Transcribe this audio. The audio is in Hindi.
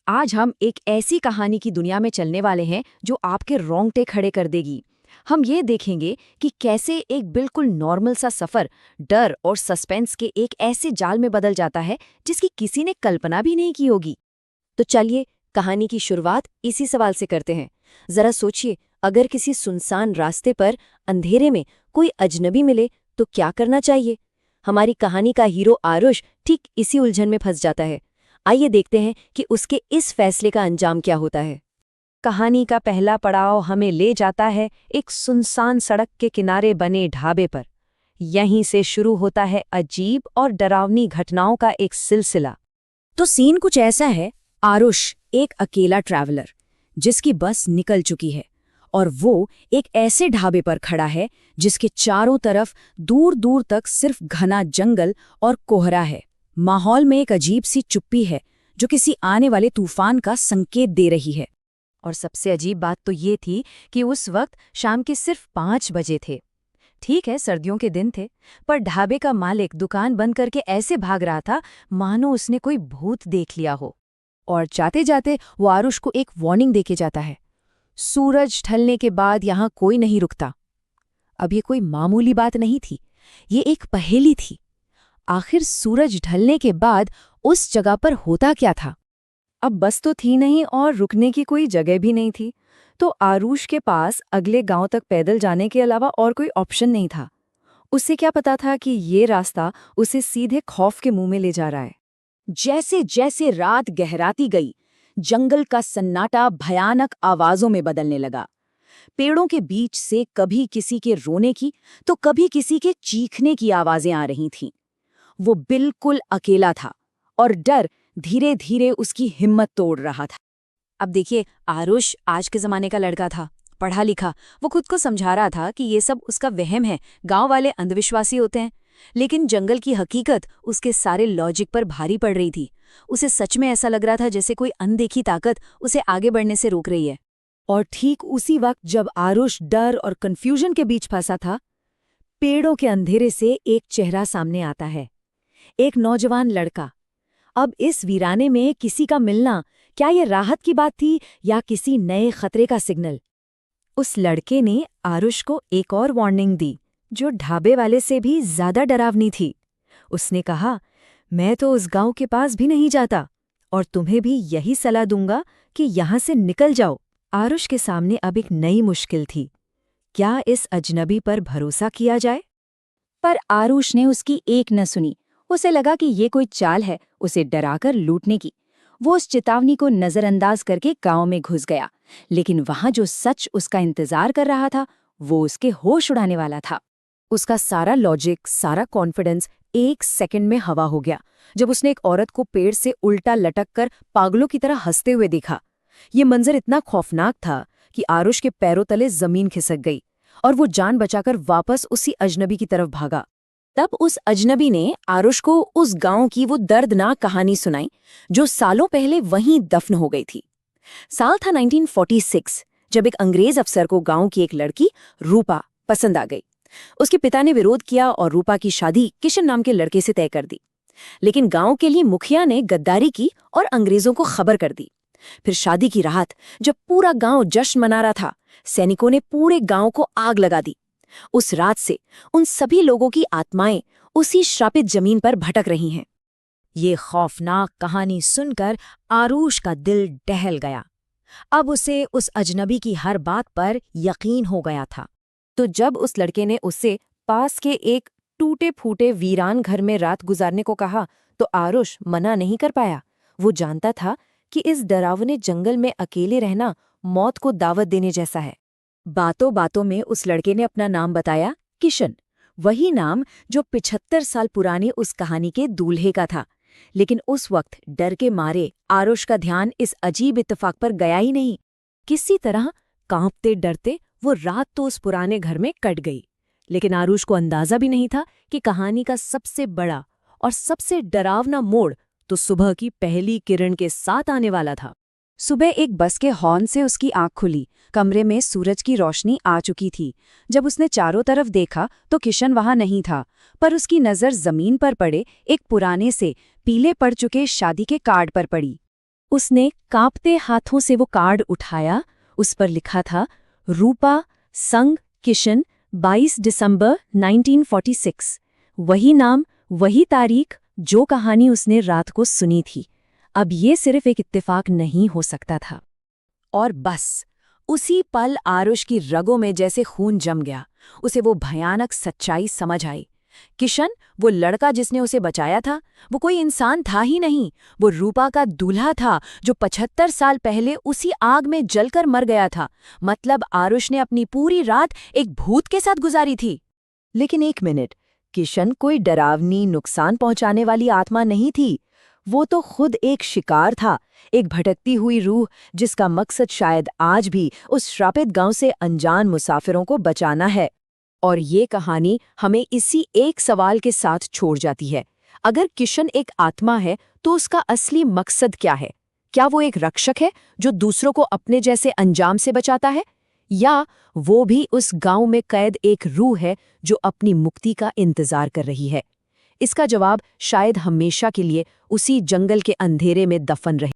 आज हम एक ऐसी कहानी की दुनिया में चलने वाले हैं जो आपके रोंगटे खड़े कर देगी। हम ये देखेंगे कि कैसे एक बिल्कुल नॉर्मल सा सफर डर और सस्पेंस के एक ऐसे जाल में बदल जाता है जिसकी किसी ने कल्पना भी नहीं की होगी। तो चलिए कहानी की शुरुआत इसी सवाल से करते हैं। जरा सोचिए, अगर किसी सुनसान रास्ते पर अंधेरे में कोई अजनबी मिले तो क्या करना चाहिए। हमारी कहानी का हीरो आरुष ठीक इसी उलझन में फंस जाता है। आइए देखते हैं कि उसके इस फैसले का अंजाम क्या होता है। कहानी का पहला पड़ाव हमें ले जाता है एक सुनसान सड़क के किनारे बने ढाबे पर। यहीं से शुरू होता है अजीब और डरावनी घटनाओं का एक सिलसिला। तो सीन कुछ ऐसा है। आरुष एक अकेला ट्रैवलर जिसकी बस निकल चुकी है और वो एक ऐसे ढाबे पर खड़ा है जिसके चारों तरफ दूर दूर तक सिर्फ घना जंगल और कोहरा है। माहौल में एक अजीब सी चुप्पी है जो किसी आने वाले तूफान का संकेत दे रही है। और सबसे अजीब बात तो ये थी कि उस वक्त शाम के सिर्फ 5 बजे थे। ठीक है, सर्दियों के दिन थे, पर ढाबे का मालिक दुकान बंद करके ऐसे भाग रहा था मानो उसने कोई भूत देख लिया हो। और जाते जाते वो आरुष को एक वार्निंग देके जाता है। सूरज ढलने के बाद यहाँ कोई नहीं रुकता। अब ये कोई मामूली बात नहीं थी, ये एक पहेली थी। आखिर सूरज ढलने के बाद उस जगह पर होता क्या था। अब बस तो थी नहीं और रुकने की कोई जगह भी नहीं थी, तो आरुष के पास अगले गांव तक पैदल जाने के अलावा और कोई ऑप्शन नहीं था। उसे क्या पता था कि ये रास्ता उसे सीधे खौफ के मुंह में ले जा रहा है। जैसे जैसे रात गहराती गई, जंगल का सन्नाटा भयानक आवाजों में बदलने लगा। पेड़ों के बीच से कभी किसी के रोने की तो कभी किसी के चीखने की आवाजें आ रही थीं। वो बिल्कुल अकेला था और डर धीरे धीरे उसकी हिम्मत तोड़ रहा था। अब देखिए, आरुष आज के जमाने का लड़का था, पढ़ा लिखा। वो खुद को समझा रहा था कि ये सब उसका वहम है, गांव वाले अंधविश्वासी होते हैं। लेकिन जंगल की हकीकत उसके सारे लॉजिक पर भारी पड़ रही थी। उसे सच में ऐसा लग रहा था जैसे कोई अनदेखी ताकत उसे आगे बढ़ने से रोक रही है। और ठीक उसी वक्त जब आरुष डर और कंफ्यूजन के बीच फंसा था, पेड़ों के अंधेरे से एक चेहरा सामने आता है। एक नौजवान लड़का। अब इस वीराने में किसी का मिलना, क्या ये राहत की बात थी या किसी नए खतरे का सिग्नल। उस लड़के ने आरुष को एक और वार्निंग दी जो ढाबे वाले से भी ज्यादा डरावनी थी। उसने कहा, मैं तो उस गांव के पास भी नहीं जाता और तुम्हें भी यही सलाह दूंगा कि यहां से निकल जाओ। आरुष के सामने अब एक नई मुश्किल थी। क्या इस अजनबी पर भरोसा किया जाए? पर आरुष ने उसकी एक न सुनी। उसे लगा कि ये कोई चाल है उसे डराकर लूटने की। वो उस चेतावनी को नजरअंदाज करके गांव में घुस गया, लेकिन वहां जो सच उसका इंतजार कर रहा था वो उसके होश उड़ाने वाला था। उसका सारा लॉजिक, सारा कॉन्फिडेंस एक सेकंड में हवा हो गया जब उसने एक औरत को पेड़ से उल्टा लटक कर पागलों की तरह हंसते हुए देखा। ये मंजर इतना खौफनाक था कि आरुष के पैरों तले जमीन खिसक गई और वो जान बचाकर वापस उसी अजनबी की तरफ भागा। तब उस अजनबी ने आरुष को उस गांव की वो दर्दनाक कहानी सुनाई जो सालों पहले वहीं दफन हो गई थी। साल था 1946, जब एक अंग्रेज अफसर को गांव की एक लड़की रूपा पसंद आ गई। उसके पिता ने विरोध किया और रूपा की शादी किशन नाम के लड़के से तय कर दी। लेकिन गांव के लिए मुखिया ने गद्दारी की और अंग्रेजों को खबर कर दी। फिर शादी की रात जब पूरा गांव जश्न मना रहा था, सैनिकों ने पूरे गांव को आग लगा दी। उस रात से उन सभी लोगों की आत्माएं उसी श्रापित जमीन पर भटक रही हैं। ये खौफनाक कहानी सुनकर आरुष का दिल दहल गया। अब उसे उस अजनबी की हर बात पर यकीन हो गया था। तो जब उस लड़के ने उससे पास के एक टूटे फूटे वीरान घर में रात गुजारने को कहा तो आरुष मना नहीं कर पाया। वो जानता था कि इस डरावने जंगल में अकेले रहना मौत को दावत देने जैसा है। बातों बातों में उस लड़के ने अपना नाम बताया, किशन। वही नाम जो 75 साल पुरानी उस कहानी के दूल्हे का था। लेकिन उस वक्त डर के मारे आरुष का ध्यान इस अजीब इत्तेफाक पर गया ही नहीं। किसी तरह कांपते डरते वो रात तो उस पुराने घर में कट गई। लेकिन आरुष को अंदाजा भी नहीं था कि कहानी का सबसे बड़ा और सबसे डरावना मोड़ तो सुबह की पहली किरण के साथ आने वाला था। सुबह एक बस के हॉर्न से उसकी आंख खुली। कमरे में सूरज की रोशनी आ चुकी थी। जब उसने चारों तरफ देखा तो किशन वहां नहीं था, पर उसकी नजर जमीन पर पड़े एक पुराने से पीले पड़ चुके शादी के कार्ड पर पड़ी। उसने कांपते हाथों से वो कार्ड उठाया। उस पर लिखा था, रूपा संग किशन, 22 दिसंबर 1946। वही नाम, वही तारीख, जो कहानी उसने रात को सुनी थी। अब ये सिर्फ एक इत्तेफाक नहीं हो सकता था। और बस उसी पल आरुष की रगों में जैसे खून जम गया। उसे वो भयानक सच्चाई समझ आई। किशन, वो लड़का जिसने उसे बचाया था, वो कोई इंसान था ही नहीं। वो रूपा का दूल्हा था जो 75 साल पहले उसी आग में जलकर मर गया था। मतलब आरुष ने अपनी पूरी रात एक भूत के साथ गुजारी थी। लेकिन एक मिनट, किशन कोई डरावनी, नुकसान पहुंचाने वाली आत्मा नहीं थी। वो तो खुद एक शिकार था, एक भटकती हुई रूह जिसका मकसद शायद आज भी उस श्रापित गांव से अनजान मुसाफिरों को बचाना है। और ये कहानी हमें इसी एक सवाल के साथ छोड़ जाती है। अगर किशन एक आत्मा है, तो उसका असली मकसद क्या है? क्या वो एक रक्षक है जो दूसरों को अपने जैसे अंजाम से बचाता है? या वो भी उस गांव में कैद एक रूह है जो अपनी मुक्ति का इंतजार कर रही है? इसका जवाब शायद हमेशा के लिए उसी जंगल के अंधेरे में दफन रहे।